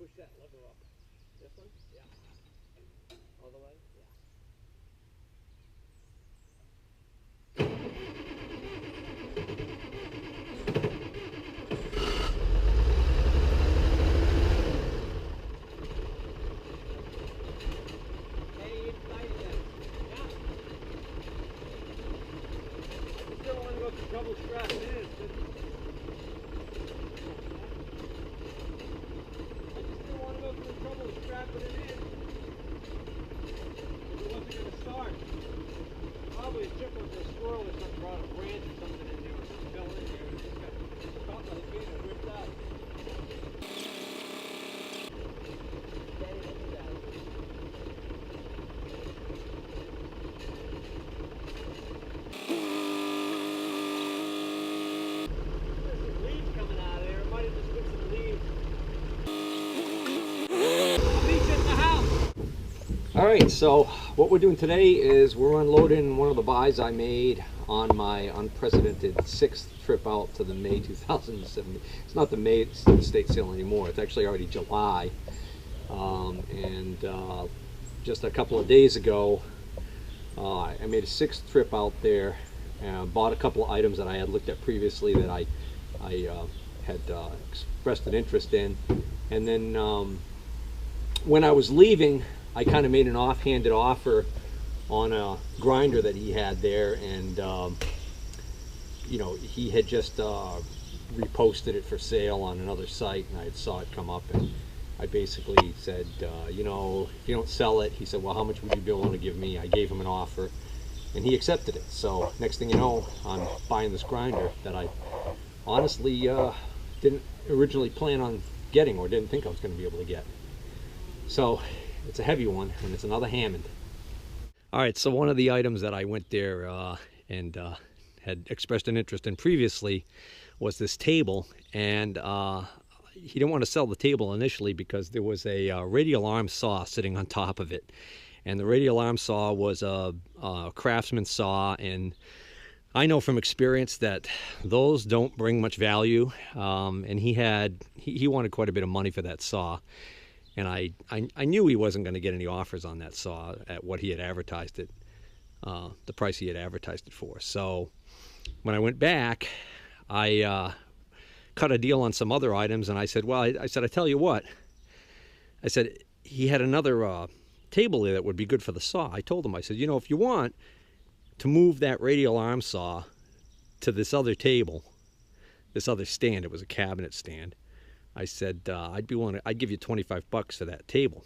push that lever up. This one? Yeah. All the way? Yeah. Hey, it's tight again. Yeah. I just don't want to go through trouble strapping in. I just don't want to go through trouble strapping it in. It wasn't going to start. Probably a chipmunk or a squirrel or something brought a branch or something in there or something fell in there and it just got caught by the pin and ripped out. There's some leaves coming out of there. It might have just been some leaves. Leaves in the house. All right, so what we're doing today is we're unloading one of the buys I made on my unprecedented 6th trip out to the May 2007. It's not the May state sale anymore. It's actually already July. Just a couple of days ago, I made a 6th trip out there and bought a couple of items that I had looked at previously that I had expressed an interest in. And then when I was leaving, I kind of made an offhanded offer on a grinder that he had there, and you know, he had just reposted it for sale on another site, and I saw it come up, and I basically said, you know, if you don't sell it, he said, well, how much would you be willing to give me? I gave him an offer, and he accepted it. So next thing you know, I'm buying this grinder that I honestly didn't originally plan on getting, or didn't think I was going to be able to get. So it's a heavy one, and it's another Hammond. All right, so one of the items that I went there and had expressed an interest in previously was this table, and he didn't want to sell the table initially because there was a radial arm saw sitting on top of it, and the radial arm saw was a Craftsman saw, and I know from experience that those don't bring much value, and he wanted quite a bit of money for that saw. And I knew he wasn't going to get any offers on that saw at what he had advertised it, the price he had advertised it for. So when I went back, I cut a deal on some other items, and I said, well, I tell you what. I said, he had another table there that would be good for the saw. I told him, I said, you know, if you want to move that radial arm saw to this other table, this other stand, it was a cabinet stand, I said, I'd give you $25 for that table.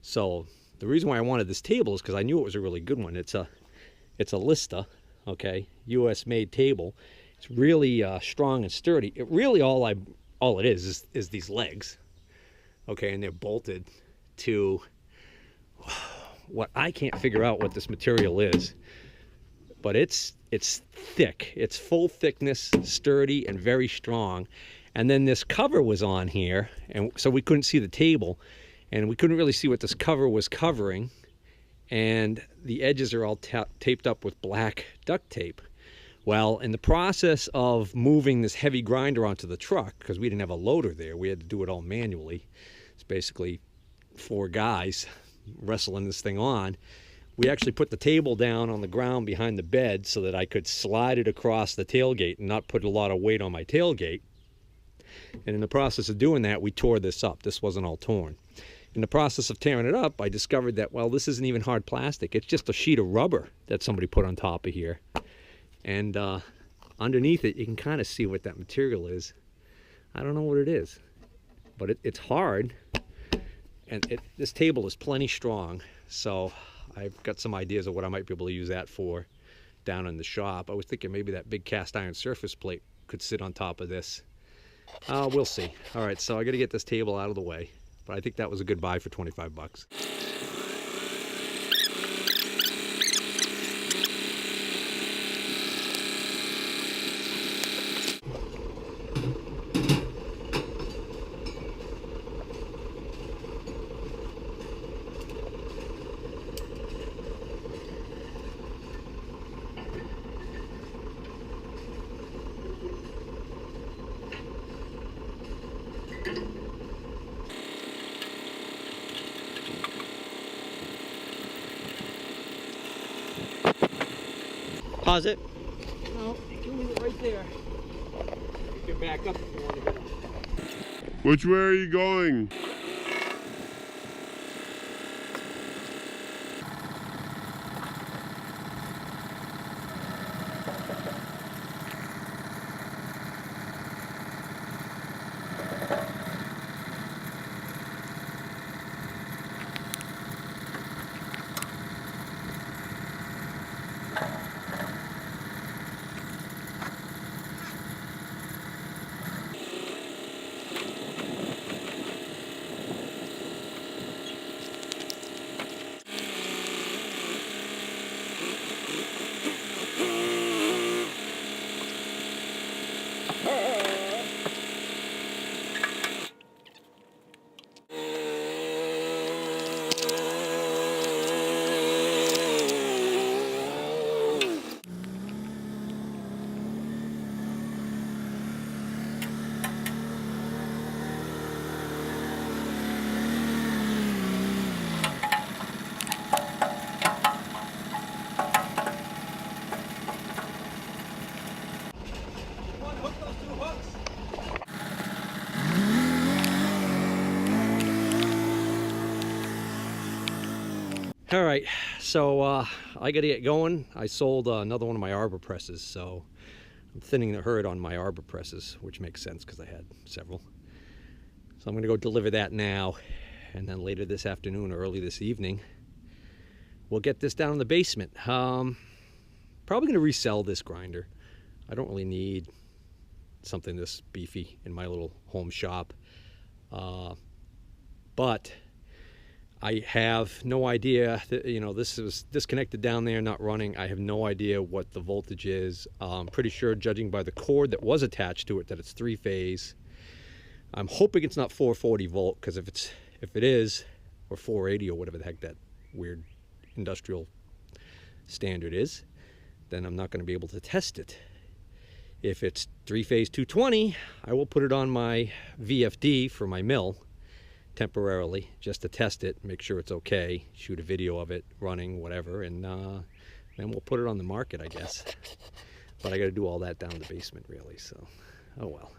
So the reason why I wanted this table is because I knew it was a really good one. It's a Lista, okay, U.S. made table. It's really strong and sturdy. It really all it is these legs, okay, and they're bolted to what I can't figure out what this material is, but it's thick. It's full thickness, sturdy, and very strong. And then this cover was on here, and so we couldn't see the table, and we couldn't really see what this cover was covering, and the edges are all taped up with black duct tape. Well, in the process of moving this heavy grinder onto the truck, because we didn't have a loader there, we had to do it all manually. It's basically 4 guys wrestling this thing on. We actually put the table down on the ground behind the bed so that I could slide it across the tailgate and not put a lot of weight on my tailgate. And in the process of doing that, we tore this up. This wasn't all torn. In the process of tearing it up, I discovered that, well, this isn't even hard plastic. It's just a sheet of rubber that somebody put on top of here. And underneath it, you can kind of see what that material is. I don't know what it is, but it's hard. And this table is plenty strong. So I've got some ideas of what I might be able to use that for down in the shop. I was thinking maybe that big cast iron surface plate could sit on top of this. We'll see. All right, so I got to get this table out of the way, but I think that was a good buy for $25. Pause it. No, you can leave it right there. You can back up if you want to go. Which way are you going? All right, so I got to get going. I sold another one of my arbor presses, so I'm thinning the herd on my arbor presses, which makes sense because I had several. So I'm going to go deliver that now, and then later this afternoon or early this evening, we'll get this down in the basement. Probably going to resell this grinder. I don't really need something this beefy in my little home shop, but I have no idea that, you know, this is disconnected down there, not running. I have no idea what the voltage is. I'm pretty sure, judging by the cord that was attached to it, that it's 3-phase. I'm hoping it's not 440 volt, because if it is, or 480 or whatever the heck that weird industrial standard is, then I'm not going to be able to test it. If it's 3-phase 220, I will put it on my VFD for my mill temporarily, just to test it, make sure it's okay, shoot a video of it running, whatever, and then we'll put it on the market, I guess. But I got to do all that down in the basement, really, so oh well.